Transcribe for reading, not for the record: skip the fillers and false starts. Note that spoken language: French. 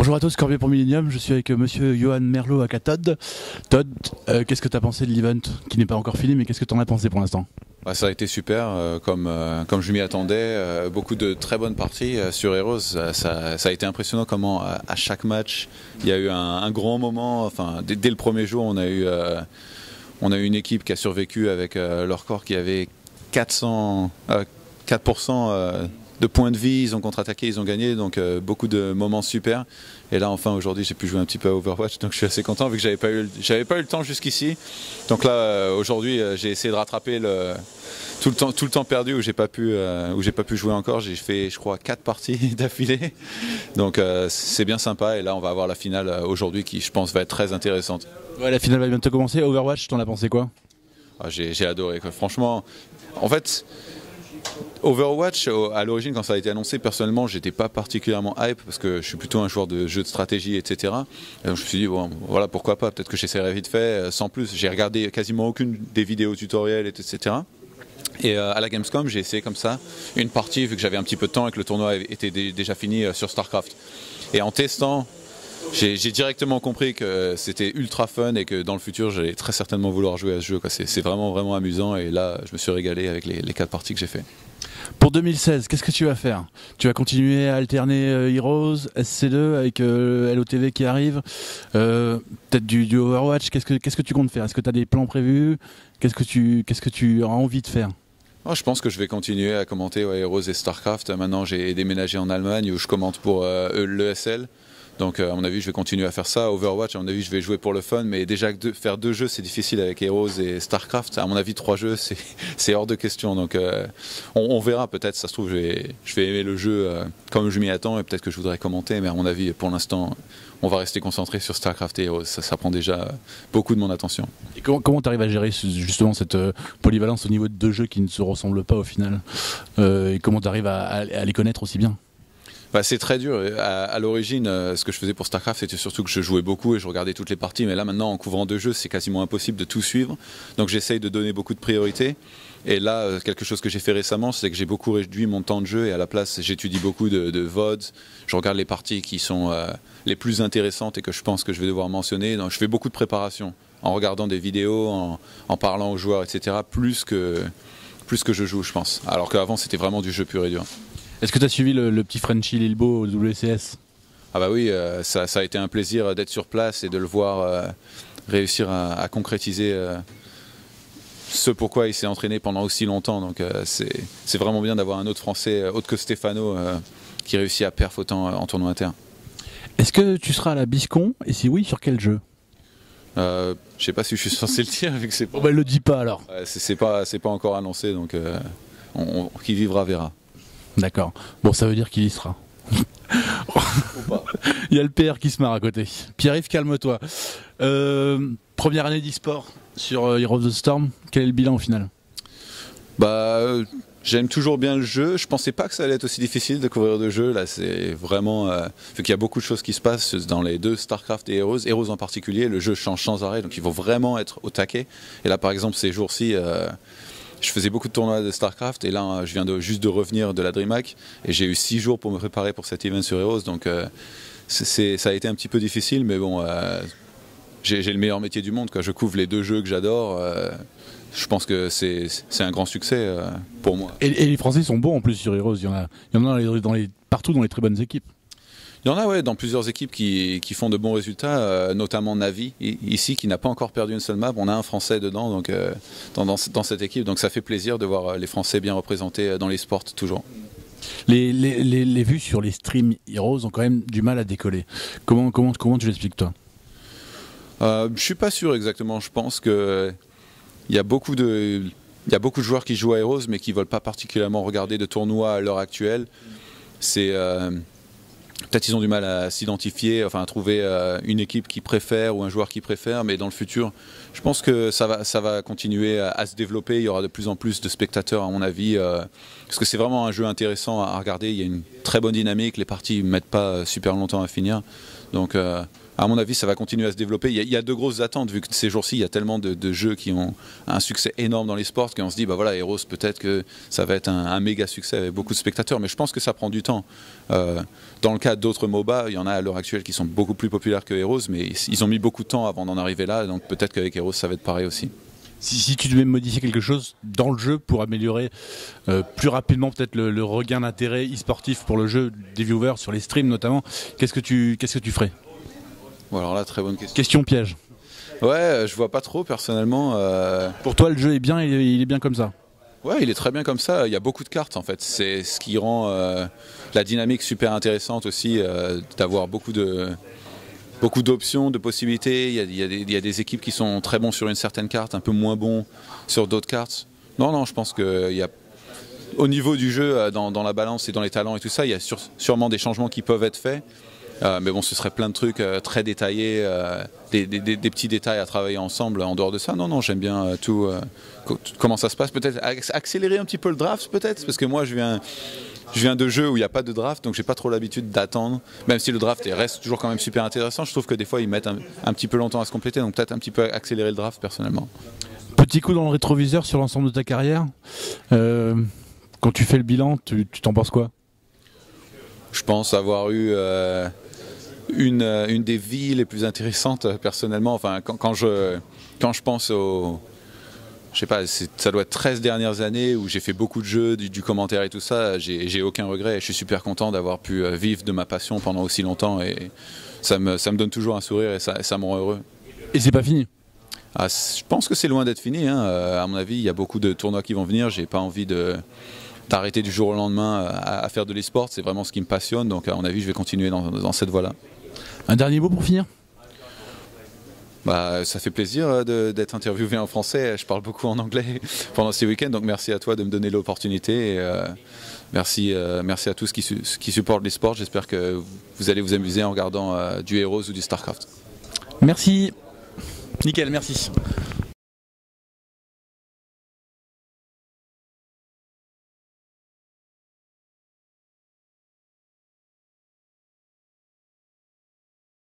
Bonjour à tous, Corbier pour Millennium, je suis avec monsieur Johan Merlot à Todd. Todd, qu'est-ce que tu as pensé de l'event qui n'est pas encore fini, mais qu'est-ce que tu en as pensé pour l'instant? Ça a été super, comme je m'y attendais, beaucoup de très bonnes parties sur Heroes. Ça a été impressionnant comment à chaque match il y a eu un grand moment. Enfin, dès le premier jour, on a eu une équipe qui a survécu avec leur corps qui avait 4% de points de vie, ils ont contre-attaqué, ils ont gagné, donc beaucoup de moments super. Et là enfin aujourd'hui j'ai pu jouer un petit peu à Overwatch, donc je suis assez content vu que j'avais pas eu le temps jusqu'ici. Donc là aujourd'hui j'ai essayé de rattraper tout le temps perdu où j'ai pas pu jouer encore. J'ai fait je crois 4 parties d'affilée, donc c'est bien sympa. Et là on va avoir la finale aujourd'hui qui je pense va être très intéressante. Ouais, la finale va bientôt commencer. Overwatch, t'en as pensé quoi? J'ai adoré quoi. Franchement, en fait Overwatch, à l'origine, quand ça a été annoncé, personnellement, j'étais pas particulièrement hype parce que je suis plutôt un joueur de jeux de stratégie, etc. Et donc je me suis dit, bon, voilà, pourquoi pas, peut-être que j'essaierai vite fait, sans plus. J'ai regardé quasiment aucune des vidéos tutoriels, etc. Et à la Gamescom, j'ai essayé comme ça une partie, vu que j'avais un petit peu de temps et que le tournoi était déjà fini sur StarCraft. Et en testant, j'ai directement compris que c'était ultra fun et que dans le futur, j'allais très certainement vouloir jouer à ce jeu. C'est vraiment amusant et là, je me suis régalé avec les 4 parties que j'ai fait. Pour 2016, qu'est-ce que tu vas faire? Tu vas continuer à alterner Heroes, SC2 avec LOTV qui arrive, peut-être du Overwatch. Qu'est-ce que tu comptes faire? Est-ce que tu as des plans prévus? Qu'est-ce que tu as envie de faire? Je pense que je vais continuer à commenter Heroes et StarCraft. Maintenant, j'ai déménagé en Allemagne où je commente pour l'ESL. Donc à mon avis je vais continuer à faire ça. Overwatch à mon avis je vais jouer pour le fun, mais déjà faire 2 jeux c'est difficile avec Heroes et StarCraft. À mon avis 3 jeux c'est hors de question. Donc on verra, peut-être ça se trouve je vais aimer le jeu comme je m'y attends et peut-être que je voudrais commenter, mais à mon avis pour l'instant on va rester concentré sur StarCraft et Heroes. Ça prend déjà beaucoup de mon attention. Et comment tu arrives à gérer justement cette polyvalence au niveau de 2 jeux qui ne se ressemblent pas au final, et comment tu arrives à les connaître aussi bien? C'est très dur. À l'origine, ce que je faisais pour StarCraft, c'était surtout que je jouais beaucoup et je regardais toutes les parties. Mais là, maintenant, en couvrant 2 jeux, c'est quasiment impossible de tout suivre. Donc j'essaye de donner beaucoup de priorité. Et là, quelque chose que j'ai fait récemment, c'est que j'ai beaucoup réduit mon temps de jeu et à la place, j'étudie beaucoup de VODs. Je regarde les parties qui sont les plus intéressantes et que je pense que je vais devoir mentionner. Donc je fais beaucoup de préparation en regardant des vidéos, en parlant aux joueurs, etc. Plus que je joue, je pense. Alors qu'avant, c'était vraiment du jeu pur et dur. Est-ce que tu as suivi le petit Frenchie Lilbo au WCS? Ah bah oui, ça a été un plaisir d'être sur place et de le voir réussir à concrétiser ce pourquoi il s'est entraîné pendant aussi longtemps. Donc c'est vraiment bien d'avoir un autre Français, autre que Stéphano, qui réussit à perf autant en tournoi interne. Est-ce que tu seras à la BISCON? Et si oui, sur quel jeu? Je sais pas si je suis censé le dire vu que c'est pas... Bon bah le dis pas alors. C'est pas encore annoncé, donc qui vivra verra. D'accord. Bon, ça veut dire qu'il y sera. Il y a le PR qui se marre à côté. Pierre-Yves, calme-toi. Première année d'e-sport sur Heroes of the Storm. Quel est le bilan au final? J'aime toujours bien le jeu. Je pensais pas que ça allait être aussi difficile de couvrir de jeu. Là, c'est vraiment... vu qu'il y a beaucoup de choses qui se passent dans les 2, StarCraft et Heroes. Heroes en particulier, le jeu change sans arrêt, donc il faut vraiment être au taquet. Et là, par exemple, ces jours-ci... je faisais beaucoup de tournois de StarCraft et là je viens juste de revenir de la DreamHack et j'ai eu 6 jours pour me préparer pour cet event sur Heroes, donc ça a été un petit peu difficile, mais bon, j'ai le meilleur métier du monde, quoi. Je couvre les 2 jeux que j'adore, je pense que c'est un grand succès pour moi. Et les Français sont bons en plus sur Heroes, il y en a partout dans les très bonnes équipes. Il y en a dans plusieurs équipes qui font de bons résultats, notamment Navi, ici, qui n'a pas encore perdu une seule map. On a un Français dedans, donc, dans cette équipe, donc ça fait plaisir de voir les Français bien représentés dans les sports toujours. Les vues sur les streams Heroes ont quand même du mal à décoller. Comment tu l'expliques toi? Je suis pas sûr exactement, je pense que il y a beaucoup de joueurs qui jouent à Heroes mais qui ne veulent pas particulièrement regarder de tournois à l'heure actuelle. Peut-être ils ont du mal à s'identifier, enfin à trouver une équipe qui préfère ou un joueur qui préfère, mais dans le futur, je pense que ça va continuer à se développer. Il y aura de plus en plus de spectateurs, à mon avis, parce que c'est vraiment un jeu intéressant à regarder. Il y a une très bonne dynamique, les parties ne mettent pas super longtemps à finir. Donc À mon avis, ça va continuer à se développer. Il y a de grosses attentes, vu que ces jours-ci, il y a tellement de jeux qui ont un succès énorme dans les sports, qu'on se dit, bah voilà, Heroes, peut-être que ça va être un méga succès avec beaucoup de spectateurs. Mais je pense que ça prend du temps. Dans le cas d'autres MOBA, il y en a à l'heure actuelle qui sont beaucoup plus populaires que Heroes, mais ils ont mis beaucoup de temps avant d'en arriver là. Donc peut-être qu'avec Heroes, ça va être pareil aussi. Si tu devais modifier quelque chose dans le jeu pour améliorer plus rapidement peut-être le regain d'intérêt e-sportif pour le jeu des viewers sur les streams notamment, qu'est-ce que tu ferais? Bon, alors là, très bonne question. Question piège. Ouais, je vois pas trop personnellement. Pour toi, le jeu est bien, il est bien comme ça? Ouais, il est très bien comme ça. Il y a beaucoup de cartes en fait. C'est ce qui rend la dynamique super intéressante aussi, d'avoir beaucoup d'options, de possibilités. Il y a des équipes qui sont très bons sur une certaine carte, un peu moins bons sur d'autres cartes. Non, je pense qu'il y a, au niveau du jeu, dans la balance et dans les talents et tout ça, il y a sûrement des changements qui peuvent être faits. Mais bon, ce serait plein de trucs très détaillés, des petits détails à travailler ensemble en dehors de ça. Non, j'aime bien tout. Comment ça se passe? Peut-être accélérer un petit peu le draft, peut-être, parce que moi, je viens de jeux où il n'y a pas de draft, donc j'ai pas trop l'habitude d'attendre. Même si le draft reste toujours quand même super intéressant, je trouve que des fois, ils mettent un petit peu longtemps à se compléter, donc peut-être un petit peu accélérer le draft, personnellement. Petit coup dans le rétroviseur sur l'ensemble de ta carrière. Quand tu fais le bilan, tu t'en penses quoi? Je pense avoir eu une des vies les plus intéressantes personnellement. Enfin, quand je pense au... Je sais pas, ça doit être 13 dernières années où j'ai fait beaucoup de jeux, du commentaire et tout ça. J'ai aucun regret. Je suis super content d'avoir pu vivre de ma passion pendant aussi longtemps. Et ça me donne toujours un sourire et ça me rend heureux. Et c'est pas fini? Je pense que c'est loin d'être fini. Hein. À mon avis, il y a beaucoup de tournois qui vont venir. J'ai pas envie d'arrêter du jour au lendemain à faire de l'e-sport. C'est vraiment ce qui me passionne. Donc à mon avis, je vais continuer dans cette voie-là. Un dernier mot pour finir? Ça fait plaisir d'être interviewé en français. Je parle beaucoup en anglais pendant ces week-ends, donc merci à toi de me donner l'opportunité. Merci à tous qui supportent les sports. J'espère que vous allez vous amuser en regardant du Heroes ou du StarCraft. Merci. Nickel, merci.